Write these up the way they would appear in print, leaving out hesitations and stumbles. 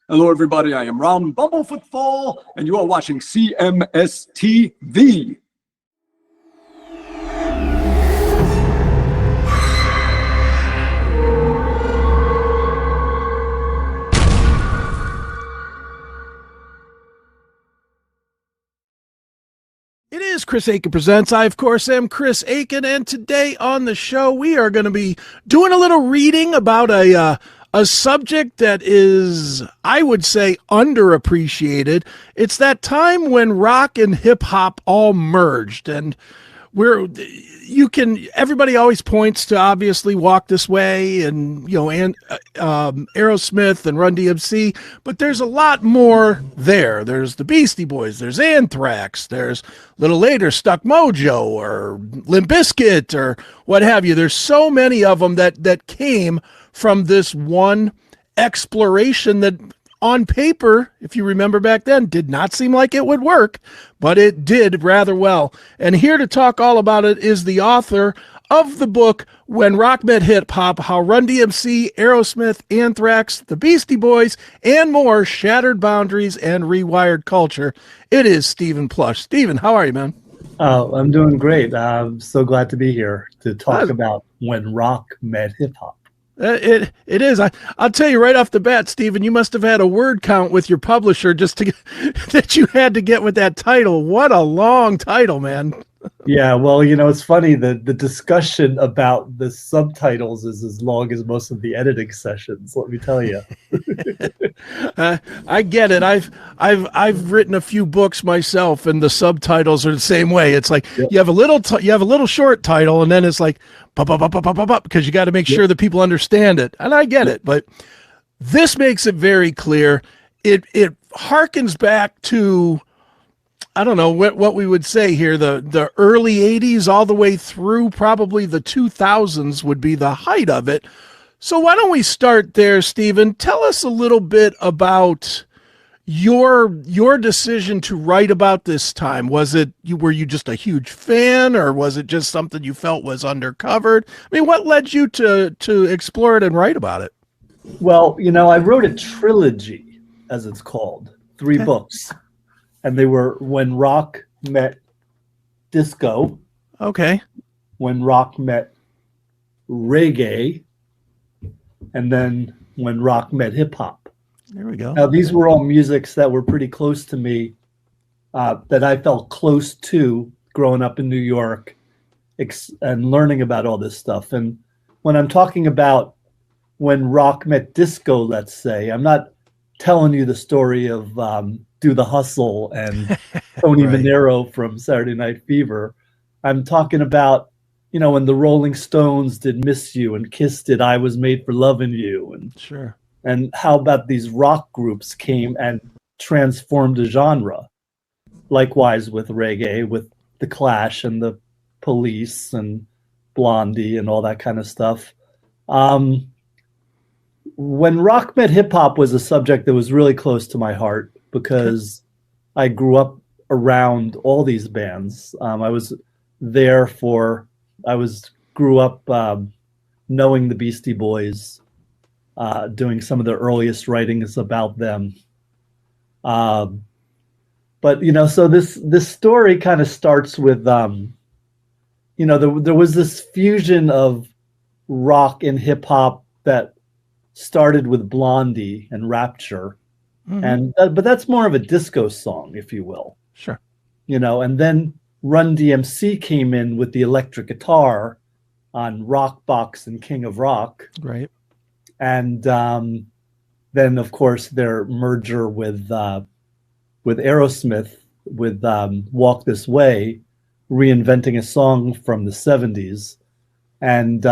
Hello, everybody. I am Ron Bumblefoot Fall, and you are watching CMS TV. It is CHRIS Akin Presents. I, of course, am Chris Akin, and today on the show, we are going to be doing a little reading about a subject that is, I would say, underappreciated. It's that time when rock and hip-hop all merged, and everybody always points to, obviously, Walk This Way and, Aerosmith and Run-DMC, but there's a lot more there. There's the Beastie Boys, there's Anthrax, there's a little later Stuck Mojo or Limp Bizkit or what have you. There's so many of them that came from this one exploration that on paper, if you remember back then, did not seem like it would work, but it did rather well. And here to talk all about it is the author of the book, When Rock Met Hip Hop, How Run-DMC, Aerosmith, Anthrax, the Beastie Boys, and more shattered boundaries and rewired culture. It is Stephen Plush. Stephen, how are you, man? Oh, I'm doing great. I'm so glad to be here to talk about When Rock Met Hip Hop. It is. I'll tell you right off the bat, Stephen, you must have had a word count with your publisher just to that you had to get with that title. What a long title, man. Yeah, well, it's funny that the discussion about the subtitles is as long as most of the editing sessions, let me tell you. I get it. I've written a few books myself, and the subtitles are the same way. It's like you have a little short title, and then it's like because you got to make sure that people understand it. And I get it, but this makes it very clear. It harkens back to, I don't know what we would say here, the early 80s all the way through probably the 2000s would be the height of it. So why don't we start there, Stephen? Tell us a little bit about your decision to write about this time. Were you just a huge fan, or was it just something you felt was undercovered? I mean, what led you to explore it and write about it? Well, I wrote a trilogy, as it's called, 3 books. And they were When Rock Met Disco. Okay. When Rock Met Reggae. And then When Rock Met Hip Hop. There we go. Now, these were all musics that were pretty close to me, that I felt close to growing up in New York and learning about all this stuff. And when I'm talking about When Rock Met Disco, let's say, I'm not telling you the story of Do the Hustle and Tony Right. Manero from Saturday Night Fever. I'm talking about, when the Rolling Stones did Miss You and Kiss did I Was Made for Loving You. And Sure. And how about these rock groups came and transformed the genre? Likewise with reggae, with The Clash and the Police and Blondie and all that kind of stuff. When Rock Met Hip Hop was a subject that was really close to my heart because I grew up around all these bands. Grew up knowing the Beastie Boys, doing some of the earliest writings about them. But so this story kind of starts with, there was this fusion of rock and hip hop that started with Blondie and Rapture, but that's more of a disco song, if you will. Sure. And then Run-DMC came in with the electric guitar on Rock Box and King of Rock. Right. And then, of course, their merger with Aerosmith with Walk This Way, reinventing a song from the 70s and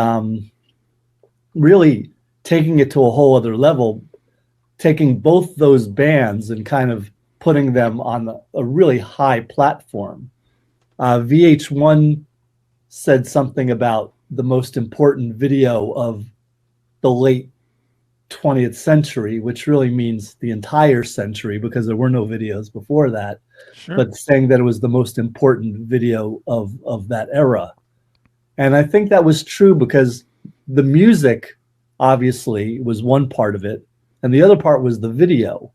really taking it to a whole other level, taking both those bands and kind of putting them on a really high platform. VH1 said something about the most important video of the late 20th century, which really means the entire century because there were no videos before that, Sure. but saying that it was the most important video of that era. And I think that was true because the music obviously was one part of it, and the other part was the video.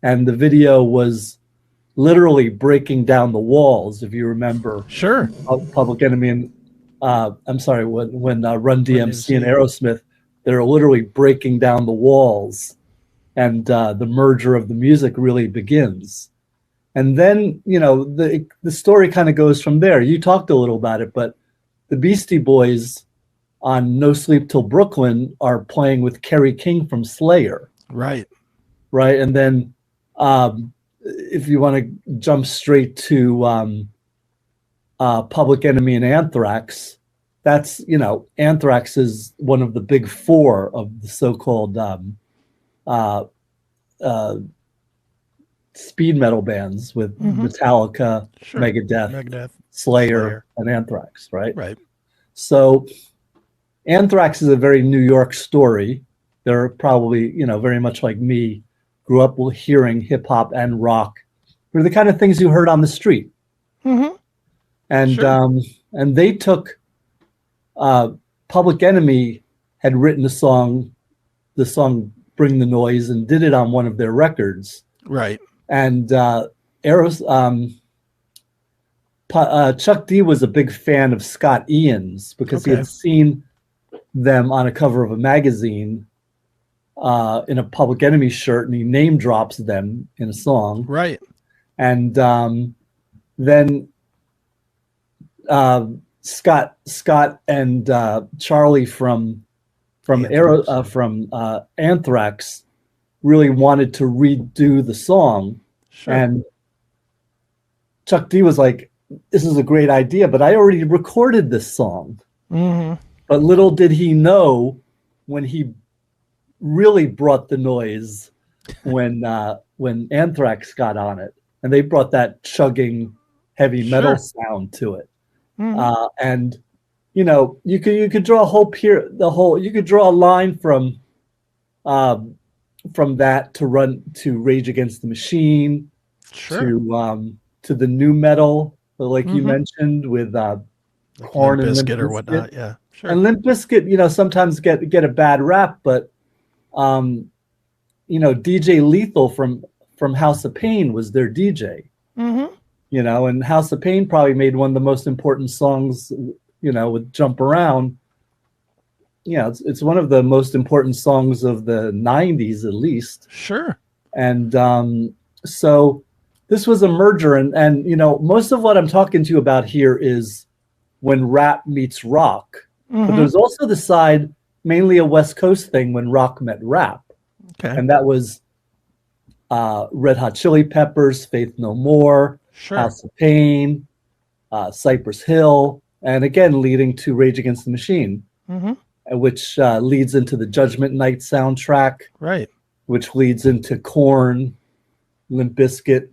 And the video was literally breaking down the walls, if you remember. Sure. Public Enemy and I'm sorry, when Run-DMC and Aerosmith, they're literally breaking down the walls, and the merger of the music really begins. And then, you know, the story kind of goes from there. You talked a little about it, but the Beastie Boys on No Sleep Till Brooklyn are playing with Kerry King from Slayer. Right. Right. And then if you want to jump straight to Public Enemy and Anthrax, that's, you know, Anthrax is one of the big four of the so-called speed metal bands with Metallica, Sure. Megadeth, Slayer, and Anthrax, right? Right. So Anthrax is a very New York story. They're probably, you know, very much like me, grew up hearing hip hop and rock. They're the kind of things you heard on the street. Mm-hmm. And Sure. And they took Public Enemy had written the song Bring the Noise, and did it on one of their records. Right. And Chuck D was a big fan of Scott Ian's because he had seen them on a cover of a magazine in a Public Enemy shirt, and he name drops them in a song. Right. And then Scott and Charlie from Anthrax really wanted to redo the song. Sure. And Chuck D was like, this is a great idea, but I already recorded this song. Mm-hmm. But little did he know, when he really brought the noise when Anthrax got on it, and they brought that chugging heavy metal sound to it. Mm-hmm. And you know, you could draw you could draw a line from that to Rage Against the Machine, to the new metal, like you mentioned, with Korn and Limp Bizkit or whatnot. Yeah, sure. And Limp Bizkit, you know, sometimes get a bad rap, but you know, DJ Lethal from House of Pain was their DJ. Mm-hmm. You know, and House of Pain probably made one of the most important songs, you know, with Jump Around. Yeah, it's one of the most important songs of the 90s, at least. Sure. And so this was a merger. And, you know, most of what I'm talking to you about here is when rap meets rock. Mm-hmm. But there's also the side, mainly a West Coast thing, when rock met rap. Okay. And that was Red Hot Chili Peppers, Faith No More, House of Pain, Cypress Hill, and again, leading to Rage Against the Machine. Mm-hmm. Which leads into the Judgment Night soundtrack, right? Which leads into Korn, Limp Bizkit,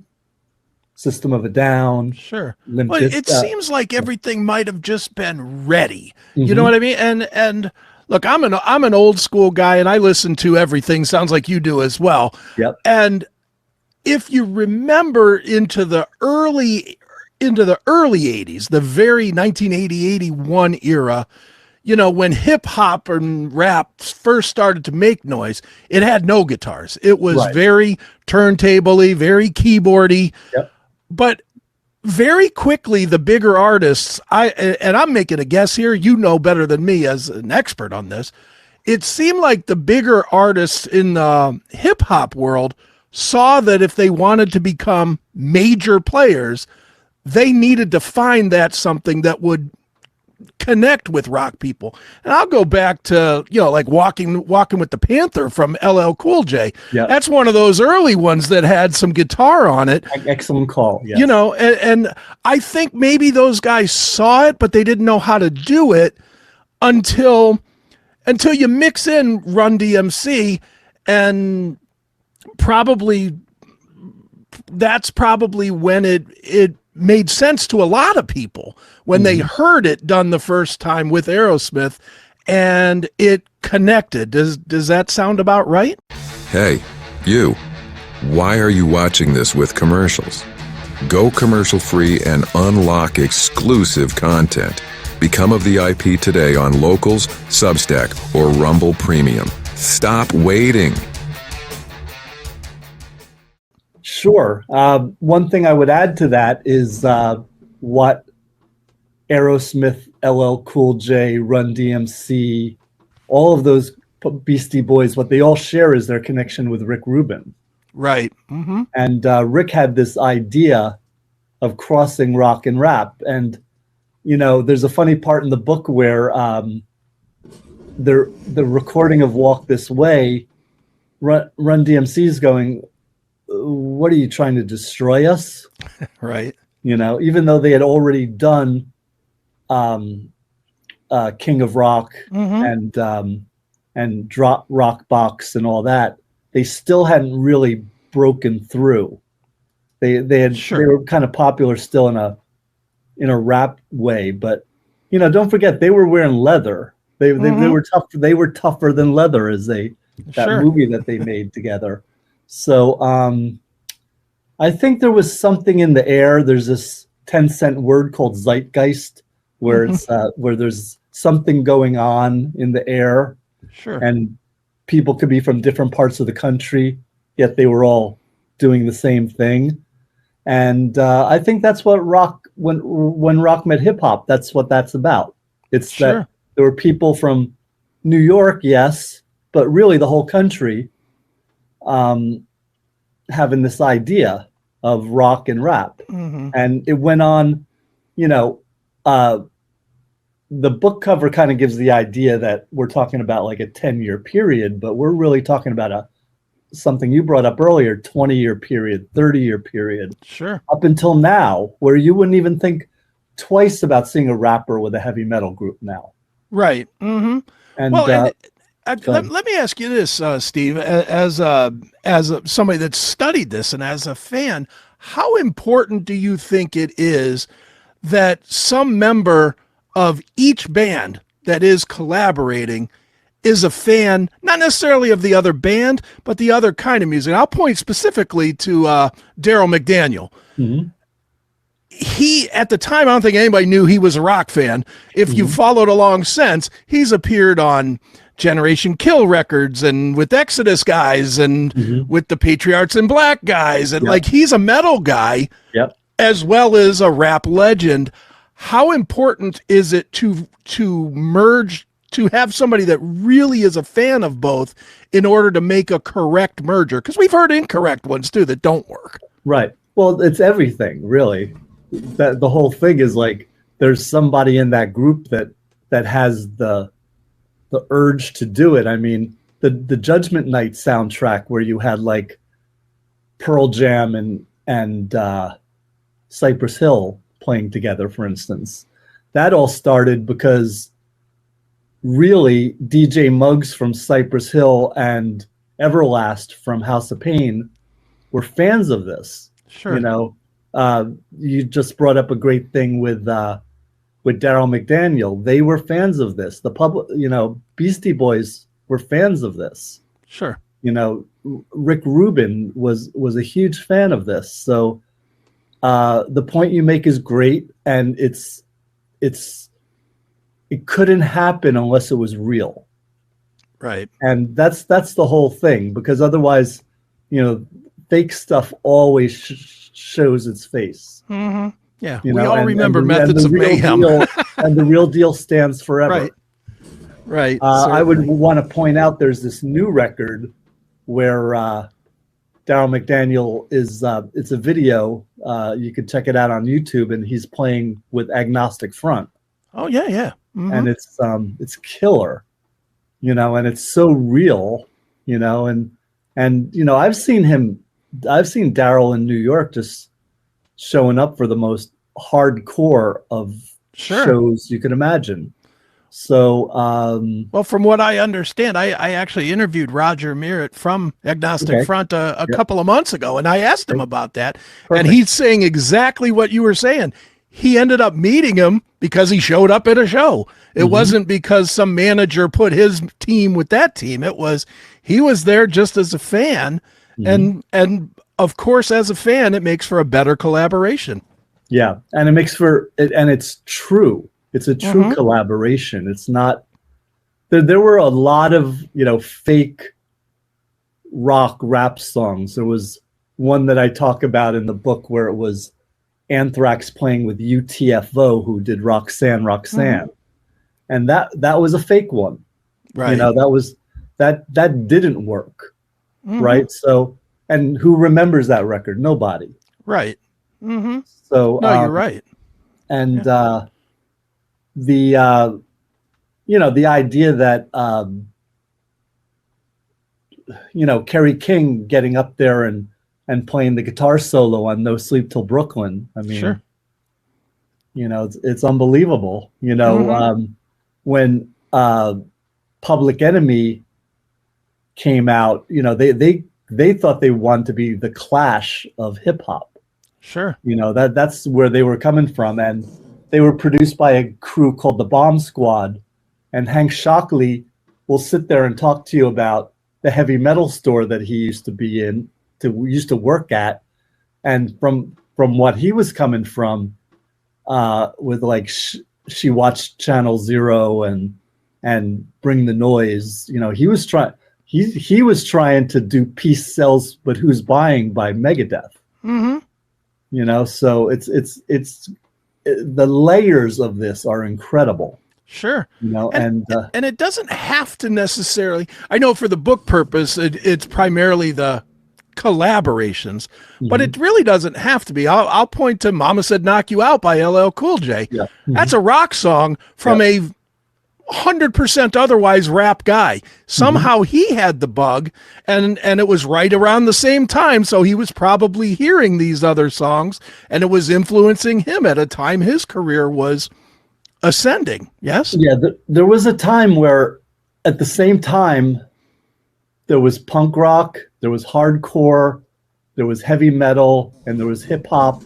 System of a Down. Sure. It seems like everything might have just been ready. Mm-hmm. You know what I mean? And look, I'm an old school guy, and I listen to everything. Sounds like you do as well. Yep. And if you remember into the early 80s, the very 1980-81 era. You know, when hip hop and rap first started to make noise, it had no guitars. It was very turntable-y, very keyboardy. Yep. But very quickly, the bigger artists, and I'm making a guess here, you know better than me as an expert on this. It seemed like the bigger artists in the hip hop world saw that if they wanted to become major players, they needed to find that something that would connect with rock people. And I'll go back to, you know, like walking with the Panther from LL Cool J. Yeah. That's one of those early ones that had some guitar on it. Excellent call. Yes. You know, and I think maybe those guys saw it, but they didn't know how to do it until you mix in Run-DMC, and that's probably when it made sense to a lot of people when they heard it done the first time with Aerosmith, and it connected. Does that sound about right? Hey, you. Why are you watching this with commercials? Go commercial free and unlock exclusive content. Become a VIP today on Locals, Substack, or Rumble Premium. Stop waiting. Sure. One thing I would add to that is what Aerosmith, LL Cool J, Run DMC, all of those Beastie Boys, what they all share is their connection with Rick Rubin. Right. Mm-hmm. And Rick had this idea of crossing rock and rap. And, you know, there's a funny part in the book where the recording of Walk This Way, Run DMC is going, what are you trying to destroy us? Right. You know, even though they had already done King of Rock and Drop Rock Box and all that, they still hadn't really broken through. They were kind of popular still in a rap way, but you know, don't forget they were wearing leather. They were tough. They were tougher than leather, as that movie that they made together. So I think there was something in the air. There's this 10-cent word called Zietgeist, where it's where there's something going on in the air. Sure. And people could be from different parts of the country, yet they were all doing the same thing. And I think that's what rock, when rock met hip hop, that's what that's about. It's that there were people from New York, yes, but really the whole country having this idea of rock and rap. And it went on, you know, the book cover kind of gives the idea that we're talking about like a 10-year period, but we're really talking about something you brought up earlier, 20-year period, 30-year period. Sure. Up until now, where you wouldn't even think twice about seeing a rapper with a heavy metal group now. Right. Mm-hmm. And, well, let me ask you this, Steve, as somebody that's studied this and as a fan, how important do you think it is that some member of each band that is collaborating is a fan, not necessarily of the other band, but the other kind of music? I'll point specifically to Daryl McDaniel. He, at the time, I don't think anybody knew he was a rock fan. If you followed along since, he's appeared on Generation Kill records and with Exodus guys and with the Patriarchs in Black guys. And like, he's a metal guy as well as a rap legend. How important is it to merge, to have somebody that really is a fan of both in order to make a correct merger? Because we've heard incorrect ones too that don't work. Right. Well, it's everything, really. That the whole thing is like there's somebody in that group that has the urge to do it. I mean, the Judgment Night soundtrack where you had like Pearl Jam and Cypress Hill playing together, for instance, that all started because really DJ Muggs from Cypress Hill and Everlast from House of Pain were fans of this. Sure. You know, you just brought up a great thing with Daryl McDaniel. They were fans of this. The public, you know, Beastie Boys were fans of this. Sure. You know, Rick Rubin was a huge fan of this. So the point you make is great, and it couldn't happen unless it was real. Right. And that's the whole thing, because otherwise, you know, fake stuff always shows its face. Yeah, you we know, all remember Methods of Mayhem. And the real deal stands forever. Right. I would want to point out there's this new record where Daryl McDaniel is, it's a video, you can check it out on YouTube, and he's playing with Agnostic Front. Oh, yeah. And it's killer, you know, and it's so real, you know, and you know, I've seen Daryl in New York just showing up for the most hardcore of shows you can imagine. So, well, from what I understand, I actually interviewed Roger Merritt from Agnostic Front a couple of months ago, and I asked him about that, and he's saying exactly what you were saying. He ended up meeting him because he showed up at a show. It wasn't because some manager put his team with that team. It was, he was there just as a fan. And of course, as a fan, it makes for a better collaboration. Yeah. And it makes for it. And it's true. It's a true collaboration. It's not, there were a lot of, you know, fake rock rap songs. There was one that I talk about in the book where it was Anthrax playing with UTFO, who did Roxanne, Roxanne. And that was a fake one. Right. You know, that didn't work. Right. So, and who remembers that record? Nobody. Right. So, No, you're right. And you know, the idea that, you know, Kerry King getting up there and playing the guitar solo on No Sleep Till Brooklyn. I mean, Sure. You know, it's unbelievable. You know, when Public Enemy came out, you know, they thought they wanted to be the Clash of hip hop. Sure. You know, that's where they were coming from. And they were produced by a crew called the Bomb Squad. And Hank Shockley will sit there and talk to you about the heavy metal store that he used to be in, used to work at. And from what he was coming from, with like She Watched Channel Zero and Bring the Noise, you know, he was trying to do Peace Sells But Who's Buying by Megadeth. You know, so it's the layers of this are incredible. Sure. You know, and it doesn't have to necessarily, I know for the book purpose, it's primarily the collaborations, but it really doesn't have to be. I'll point to Mama Said Knock You Out by LL Cool J. Yeah. That's a rock song from a 100% otherwise rap guy. Somehow he had the bug, and it was right around the same time, so he was probably hearing these other songs, and it was influencing him at a time his career was ascending. Yes? Yeah, there was a time where at the same time there was punk rock, there was hardcore, there was heavy metal, and there was hip hop,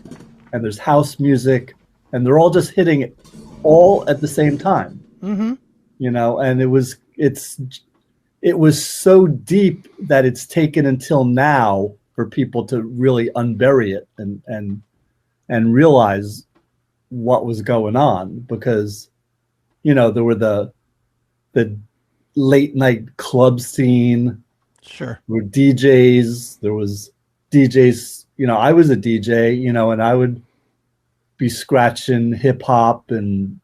and there's house music, and they're all just hitting it all at the same time. You know, and it was so deep that it's taken until now for people to really unbury it and realize what was going on, because, you know, there were the late night club scene. Sure. There were DJs. There was DJs. You know, I was a DJ. You know, and I would be scratching hip hop and,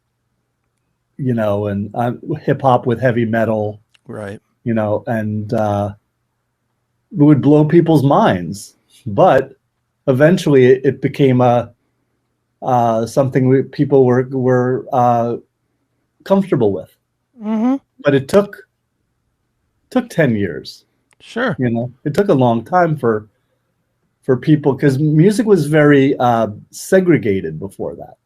you know, and hip hop with heavy metal. Right. You know, and it would blow people's minds. But eventually, it became something people were comfortable with. But it took 10 years. Sure. You know, it took a long time for people, because music was very segregated before that.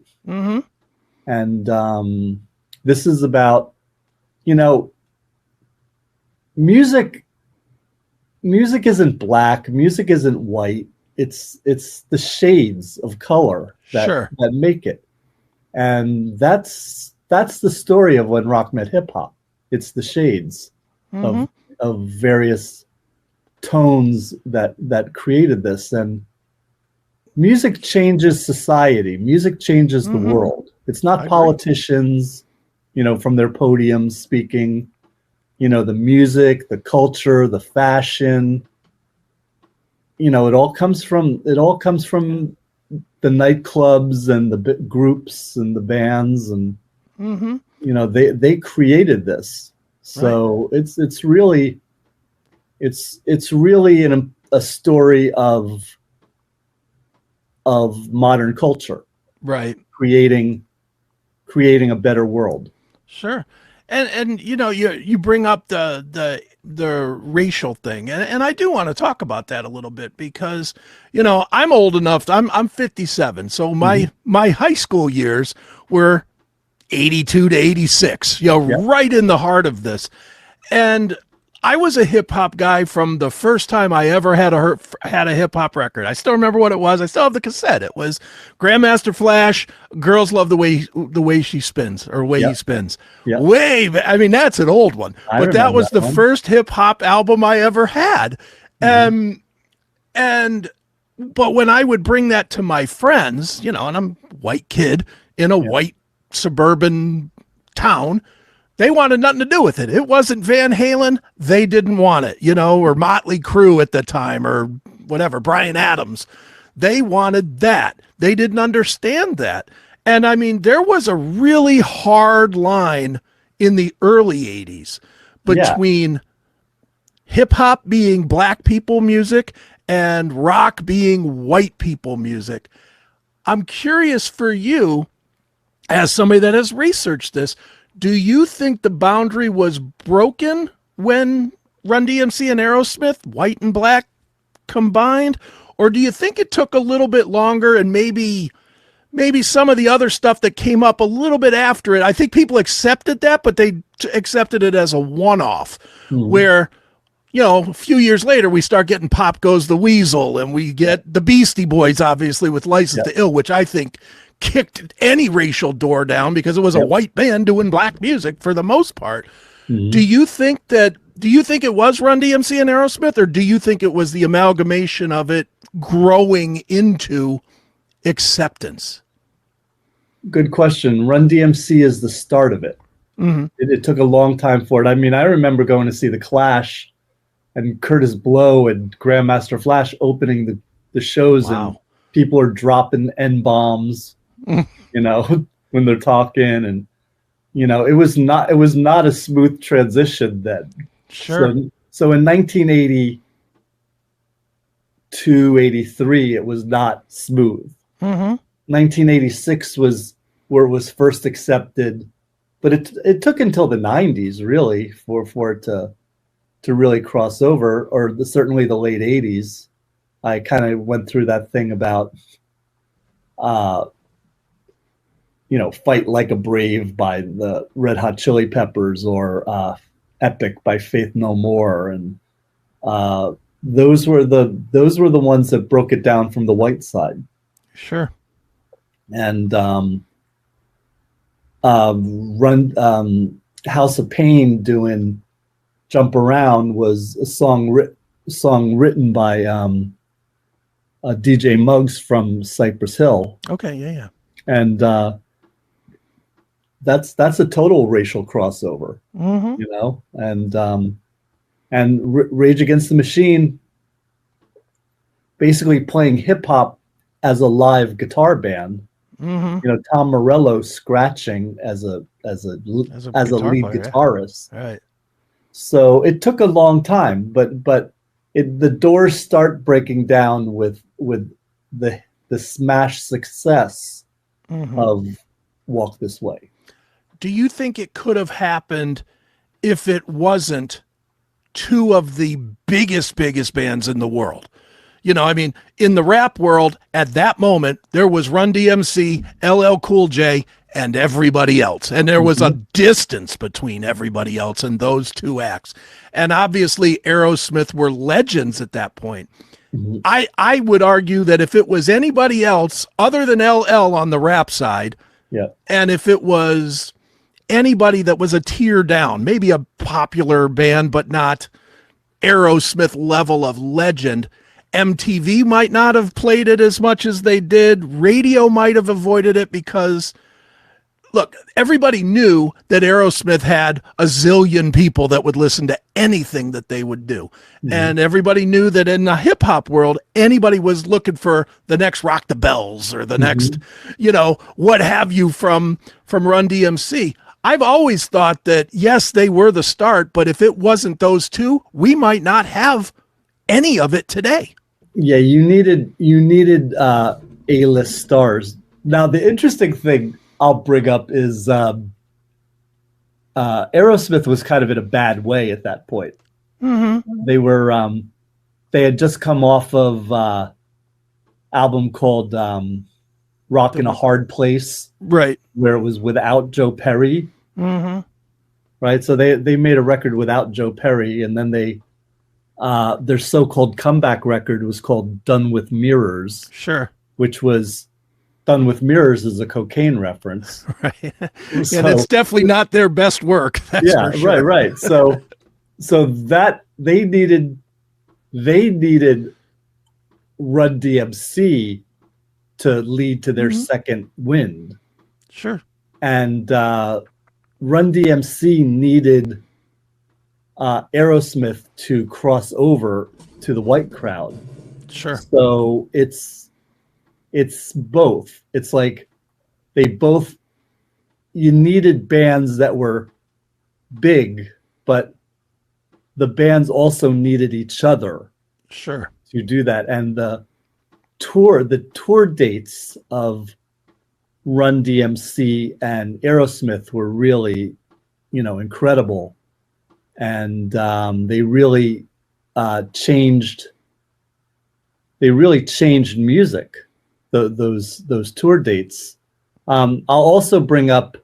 And this is about, you know, music isn't black, music isn't white. It's the shades of color that make it. And that's the story of when rock met hip hop. It's the shades of various tones that created this. And music changes society. Music changes the world. It's not politicians, you know, from their podiums speaking. You know, the music, the culture, the fashion, you know, it all comes from the nightclubs and the groups and the bands, and you know, they created this. So it's really a story of modern culture, right? Creating a better world. Sure. And you know, you bring up the racial thing, and I do want to talk about that a little bit, because, you know, I'm old enough. I'm 57, so my high school years were 82 to 86. You know, right in the heart of this, and I was a hip hop guy from the first time I ever had a hip hop record. I still remember what it was. I still have the cassette. It was Grandmaster Flash. Girls Love the way she spins, or way he spins. I mean, that's an old one, but that was the first hip hop album I ever had. But when I would bring that to my friends, you know, and I'm a white kid in a white suburban town, they wanted nothing to do with it. It wasn't Van Halen. They didn't want it, you know, or Motley Crue at the time, or whatever, Bryan Adams. They wanted that. They didn't understand that. And I mean, there was a really hard line in the early 80s between hip hop being black people music and rock being white people music. I'm curious for you, as somebody that has researched this, do you think the boundary was broken when Run-DMC and Aerosmith, white and black combined? Or do you think it took a little bit longer and maybe some of the other stuff that came up a little bit after it? I think people accepted that, but they accepted it as a one-off where, you know, a few years later, we start getting Pop Goes the Weasel, and we get the Beastie Boys, obviously, with License to Ill, which I think kicked any racial door down because it was a white band doing black music for the most part. Do you think it was Run-DMC and Aerosmith, or do you think it was the amalgamation of it growing into acceptance? Good question. Run-DMC is the start of it. It took a long time for it. I mean, I remember going to see The Clash and Curtis Blow and Grandmaster Flash opening the shows, and people are dropping N-bombs, you know, when they're talking, and you know, it was not a smooth transition then. Sure. So in 1982, 83, it was not smooth. 1986 was where it was first accepted, but it took until the 90s really for it to really cross over, or certainly the late 80s. I kind of went through that thing about, you know, Fight Like a Brave by the Red Hot Chili Peppers, or Epic by Faith No More, and those were the ones that broke it down from the white side. Sure. And House of Pain doing Jump Around was a song written by DJ Muggs from Cypress Hill. Okay, yeah. And that's a total racial crossover, you know. And Rage Against the Machine basically playing hip hop as a live guitar band. You know, Tom Morello scratching as a lead guitarist. Right. So it took a long time, but the doors start breaking down with the smash success of Walk This Way. Do you think it could have happened if it wasn't two of the biggest bands in the world? You know, I mean, in the rap world at that moment, there was Run-DMC, LL Cool J, and everybody else. And there was a distance between everybody else and those two acts. And obviously Aerosmith were legends at that point. I would argue that if it was anybody else other than LL on the rap side, and if it was anybody that was a tier down, maybe a popular band, but not Aerosmith level of legend, MTV might not have played it as much as they did. Radio might have avoided it because, look, everybody knew that Aerosmith had a zillion people that would listen to anything that they would do. And everybody knew that in the hip hop world, anybody was looking for the next Rock the Bells or the next, you know, what have you from Run-DMC. I've always thought that, yes, they were the start, but if it wasn't those two, we might not have any of it today. Yeah, you needed A-list stars. Now, the interesting thing I'll bring up is Aerosmith was kind of in a bad way at that point. They were they had just come off of album called Rock in a Hard Place, right, where it was without Joe Perry. Right, so they made a record without Joe Perry, and then their so-called comeback record was called Done with Mirrors. Sure. Which was Done with Mirrors is a cocaine reference. Right. So, and it's definitely not their best work. That's for sure. Right. So that they needed Run-DMC to lead to their second wind. Sure. And Run-DMC needed Aerosmith to cross over to the white crowd. Sure. So it's both. It's like you needed bands that were big, but the bands also needed each other. Sure. To do that. And the tour dates of Run-DMC and Aerosmith were really, incredible. And they really changed music, those tour dates. I'll also bring up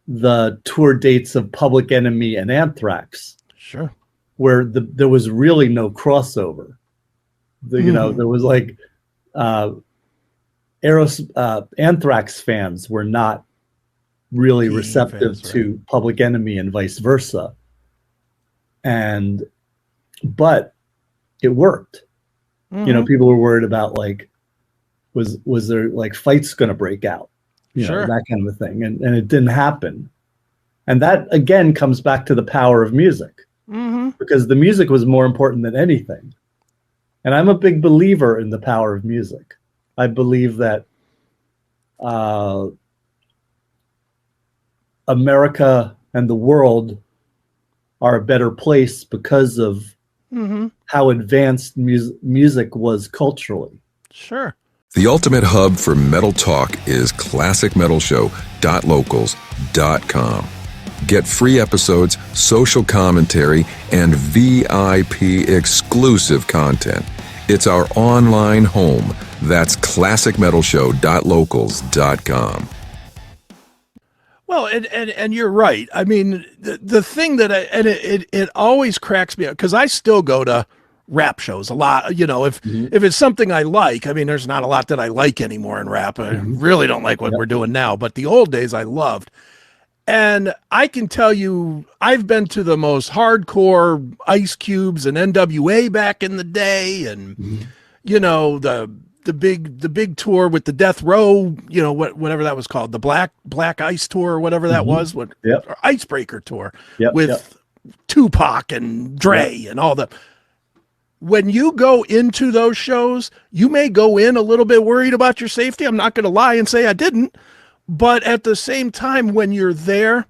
the tour dates of Public Enemy and Anthrax. Sure. Where there was really no crossover. There was like Anthrax fans were not really receptive fans, to Public Enemy and vice versa. But it worked. People were worried about like, was there like fights going to break out? Sure. That kind of a thing. And it didn't happen. And that again comes back to the power of music. Because the music was more important than anything. And I'm a big believer in the power of music. I believe that America and the world are a better place because of how advanced music was culturally. Sure. The ultimate hub for metal talk is classicmetalshow.locals.com. Get free episodes, social commentary, and VIP exclusive content. It's our online home. That's classicmetalshow.locals.com. Well, and you're right. I mean, the thing that it always cracks me up, because I still go to rap shows a lot. If it's something I like, I mean, there's not a lot that I like anymore in rap. I really don't like what we're doing now, but the old days I loved. And I can tell you, I've been to the most hardcore Ice Cubes and NWA back in the day, and the big tour with the Death Row, whatever that was called, the Black Ice tour or whatever that was, or Icebreaker tour with Tupac and Dre and all that. When you go into those shows, you may go in a little bit worried about your safety. I'm not going to lie and say I didn't. But at the same time, when you're there,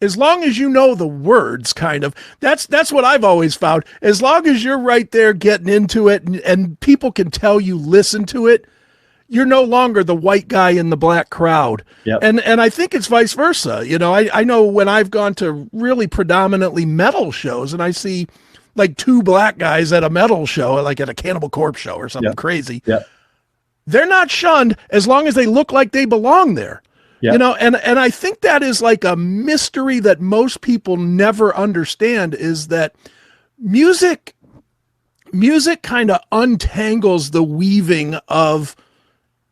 as long as you know the words, kind of, that's what I've always found. As long as you're right there getting into it and people can tell you listen to it, you're no longer the white guy in the black crowd. Yep. And I think it's vice versa. I know when I've gone to really predominantly metal shows and I see like two black guys at a metal show, like at a Cannibal Corpse show or something crazy, they're not shunned as long as they look like they belong there. And I think that is like a mystery that most people never understand, is that music kind of untangles the weaving of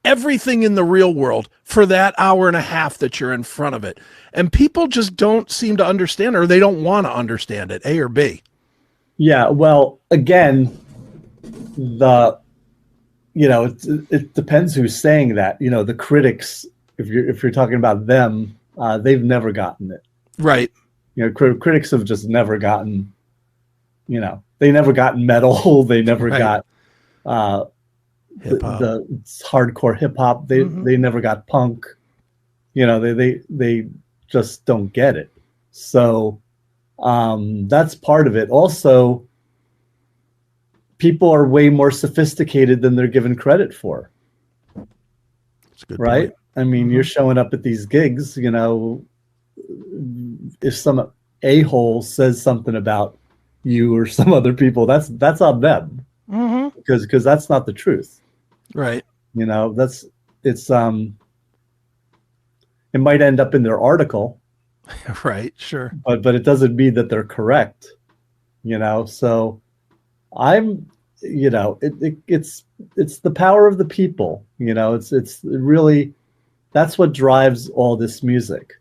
everything in the real world for that hour and a half that you're in front of it. And people just don't seem to understand, or they don't want to understand it, A or B. Yeah, well, again, it depends who's saying that. The critics, if you're talking about them, they've never gotten it. Right. Critics have just never gotten, they never got metal. They never got hip-hop. the hardcore hip hop. They never got punk. They just don't get it. So that's part of it. Also, people are way more sophisticated than they're given credit for. That's a good right? point. I mean, you're showing up at these gigs, if some a-hole says something about you or some other people, that's on them, because that's not the truth. Right. It might end up in their article, Right. Sure. but it doesn't mean that they're correct. So I'm, it's the power of the people. It's really, that's what drives all this music.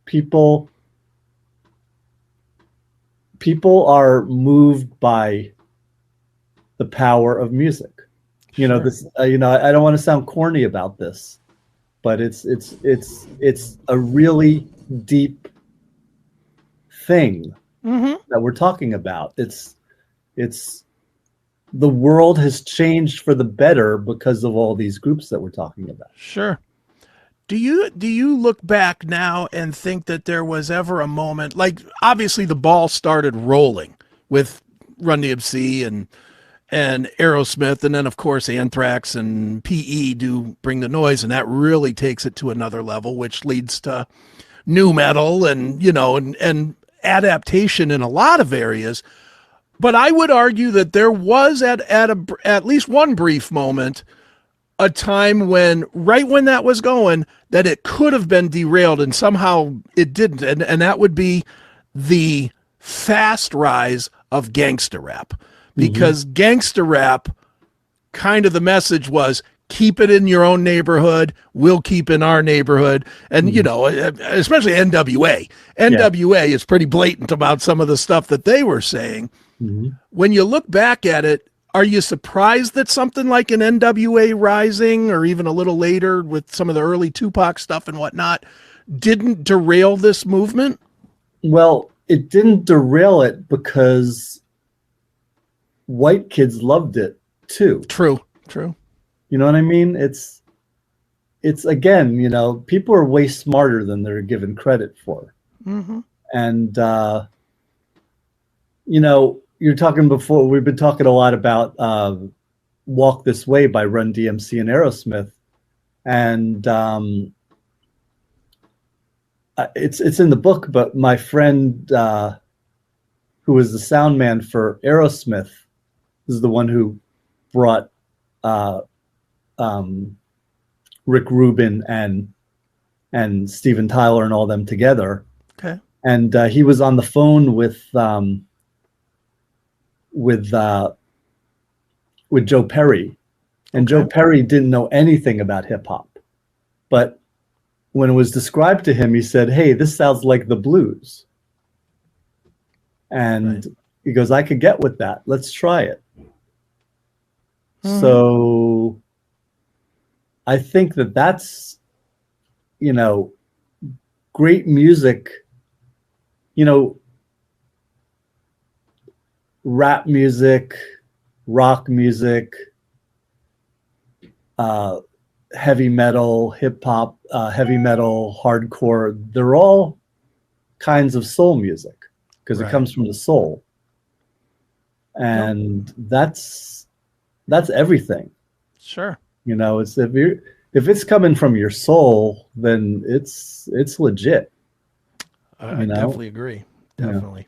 People are moved by the power of music. Sure. This. I don't want to sound corny about this, but it's a really deep thing that we're talking about. It's the world has changed for the better because of all these groups that we're talking about. Sure. Do you look back now and think that there was ever a moment, like obviously the ball started rolling with Run-DMC and Aerosmith, and then of course Anthrax and PE do Bring the Noise, and that really takes it to another level, which leads to new metal and and adaptation in a lot of areas. But I would argue that there was at least one brief moment, a time when, right when that was going, that it could have been derailed, and somehow it didn't. And that would be the fast rise of gangsta rap. Because gangsta rap, kind of the message was, keep it in your own neighborhood, we'll keep in our neighborhood. And, especially NWA. NWA is pretty blatant about some of the stuff that they were saying. When you look back at it, are you surprised that something like an NWA Rising, or even a little later with some of the early Tupac stuff and whatnot, didn't derail this movement? Well, it didn't derail it because white kids loved it too. True. You know what I mean? It's again, people are way smarter than they're given credit for. And, you're talking before, we've been talking a lot about Walk This Way by Run-DMC and Aerosmith. And it's in the book, but my friend who was the sound man for Aerosmith is the one who brought Rick Rubin and Steven Tyler and all them together. Okay. And he was on the phone with Joe Perry, and Joe Perry didn't know anything about hip hop, but when it was described to him, he said, "Hey, this sounds like the blues." And he goes, "I could get with that. Let's try it." So I think that's, great music, rap music, rock music, heavy metal, hip hop, heavy metal, hardcore. They're all kinds of soul music because it comes from the soul. And that's everything. Sure. It's if it's coming from your soul, then it's legit. I definitely agree. Definitely. Yeah.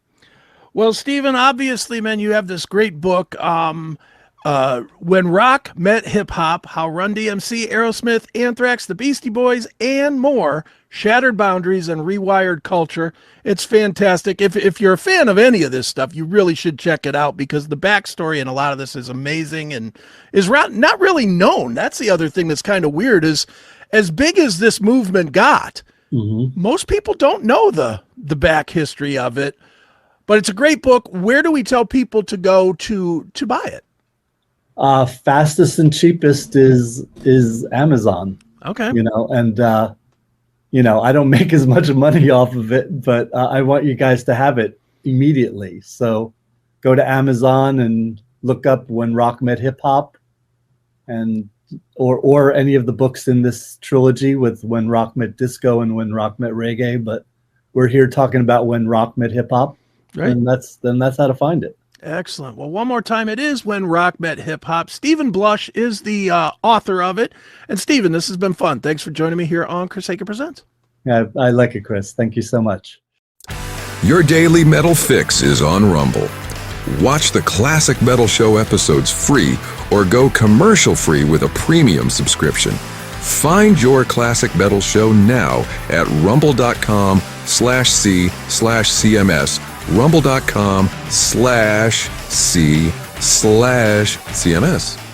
Well, Stephen, obviously, man, you have this great book, When Rock Met Hip Hop, How Run-DMC, Aerosmith, Anthrax, the Beastie Boys, and more shattered boundaries and rewired culture. It's fantastic. If you're a fan of any of this stuff, you really should check it out, because the backstory in a lot of this is amazing and is not really known. That's the other thing that's kind of weird, is as big as this movement got, most people don't know the back history of it. But it's a great book. Where do we tell people to go to buy it? Fastest and cheapest is Amazon. Okay. And I don't make as much money off of it, but I want you guys to have it immediately. So go to Amazon and look up When Rock Met Hip Hop, and or any of the books in this trilogy with When Rock Met Disco and When Rock Met Reggae. But we're here talking about When Rock Met Hip Hop. Right. And that's how to find it. Excellent. Well, one more time, it is When Rock Met Hip Hop. Stephen Blush is the author of it. And Stephen, this has been fun. Thanks for joining me here on CHRIS Akin Presents. Yeah, I like it, Chris. Thank you so much. Your daily metal fix is on Rumble. Watch the classic metal show episodes free or go commercial free with a premium subscription. Find your classic metal show now at rumble.com/c/CMS. rumble.com/c/CMS.